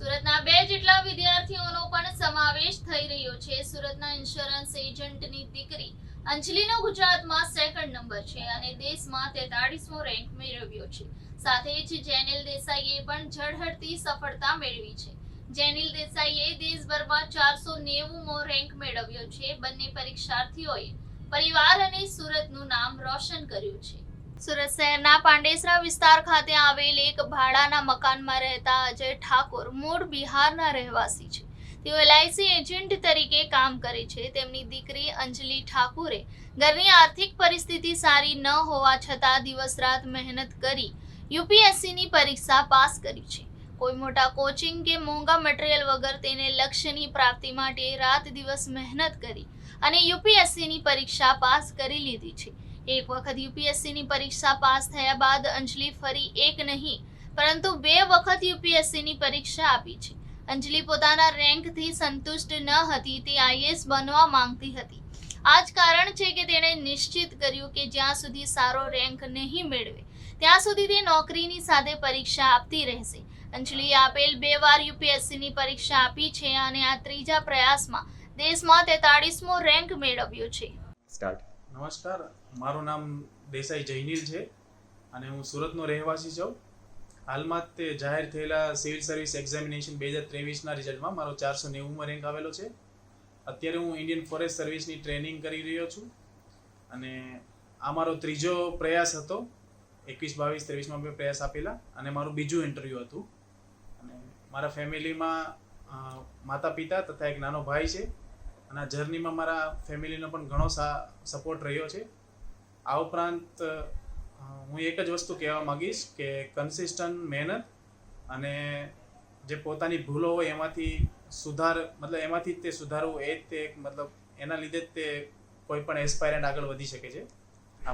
સુરતના 2 જેટલા વિદ્યાર્થીઓનો પણ સમાવેશ થઈ રહ્યો છે. સુરતના ઇન્સ્યોરન્સ એજન્ટની દીકરી અંજલિનો ગુજરાતમાં સેકન્ડ નંબર છે અને દેશમાં 43મો રેન્ક મેળવ્યો છે. સાથે જ જેનિલ દેસાઈએ પણ ઝળહળતી સફળતા મેળવી છે. જેનિલ દેસાઈએ દેશભરમાં 490મો રેન્ક મેળવ્યો છે. બંને પરીક્ષાર્થીઓએ પરિવાર અને સુરતનું નામ રોશન કર્યું છે. સુરત શહેરના પાંડેસરા વિસ્તાર ખાતે આવેલ એક ભાડાના મકાનમાં રહેતા અજય ઠાકોર મૂળ બિહારના રહેવાસી છે. તેઓ LIC એજન્ટ તરીકે કામ કરે છે. તેમની દીકરી અંજલિ ઠાકુરે ઘરની આર્થિક પરિસ્થિતિ સારી ન હોવા છતાં દિવસ રાત મહેનત કરી UPSCની પરીક્ષા પાસ કરી છે. કોઈ મોટા કોચિંગ કે મોંઘા મટીરિયલ વગર તેને લક્ષ્યની પ્રાપ્તિ માટે રાત દિવસ મહેનત કરી અને UPSCની પરીક્ષા પાસ કરી લીધી છે. એક વખત UPSCની પરીક્ષા પાસ થયા બાદ અંજલિ ફરી એક નહીં પરંતુ 2 વખત UPSCની પરીક્ષા આપી છે. અંજલિ પોતાના રેન્કથી સંતુષ્ટ ન હતી. તે IAS બનવા માંગતી હતી. આ જ કારણ છે કે તેણે નિશ્ચિત કર્યું કે જ્યાં સુધી સારો રેન્ક નહીં મેળવે ત્યાં સુધી તે નોકરીની સાથે પરીક્ષા આપતી રહેશે. અંજલિએ આપેલ 2 વાર UPSCની પરીક્ષા આપી છે અને આ ત્રીજા પ્રયાસમાં દેશમાં 43મો રેન્ક મેળવ્યો છે. નમસ્કાર, મારું નામ દેસાઈ જૈનિલ છે અને હું સુરતનો રહેવાસી છું. હાલમાં તે જાહેર થયેલા સિવિલ સર્વિસ એક્ઝામિનેશન 2023ના રિઝલ્ટમાં મારો 490મો રેન્ક આવેલો છે. અત્યારે હું ઇન્ડિયન ફોરેસ્ટ સર્વિસની ટ્રેનિંગ કરી રહ્યો છું અને આ મારો ત્રીજો પ્રયાસ હતો. 21, 22, 23માં મેં પ્રયાસ આપેલા અને મારું બીજું ઇન્ટરવ્યૂ હતું. અને મારા ફેમિલીમાં માતા પિતા તથા એક નાનો ભાઈ છે અને આ જર્નીમાં મારા ફેમિલીનો પણ ઘણો સપોર્ટ રહ્યો છે. આ ઉપરાંત હું એક જ વસ્તુ કહેવા માગીશ કે કન્સિસ્ટન્ટ મહેનત અને જે પોતાની ભૂલો હોય એમાંથી એમાંથી જ તે સુધારવું, એ જ તે મતલબ એના લીધે જ તે કોઈ પણ એસ્પાયરન્ટ આગળ વધી શકે છે.